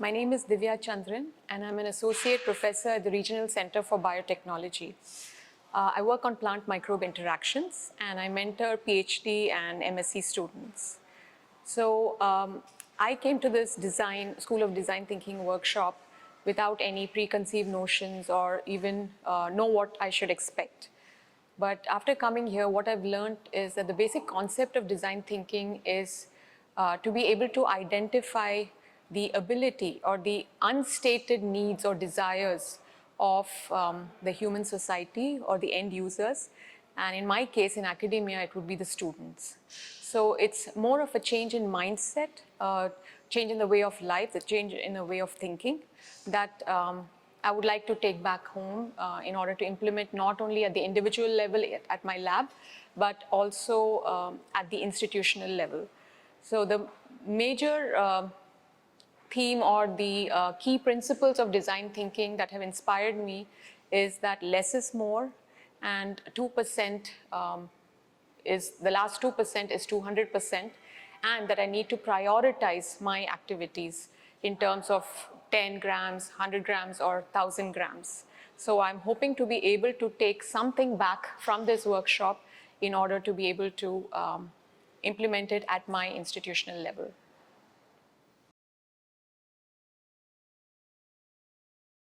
My name is Divya Chandran, and I'm an associate professor at the Regional Center for Biotechnology. I work on plant microbe interactions, and I mentor PhD and MSc students. So I came to this School of Design Thinking workshop without any preconceived notions or even know what I should expect. But after coming here, what I've learned is that the basic concept of design thinking is to be able to identify the ability or the unstated needs or desires of the human society or the end users. And in my case, in academia, it would be the students. So it's more of a change in mindset, change in the way of life, the change in the way of thinking that I would like to take back home in order to implement not only at the individual level at my lab, but also at the institutional level. So the major theme or the key principles of design thinking that have inspired me is that less is more, and 2% is the last 2% is 200%, and that I need to prioritize my activities in terms of 10 grams, 100 grams, or 1,000 grams. So I'm hoping to be able to take something back from this workshop in order to be able to implement it at my institutional level.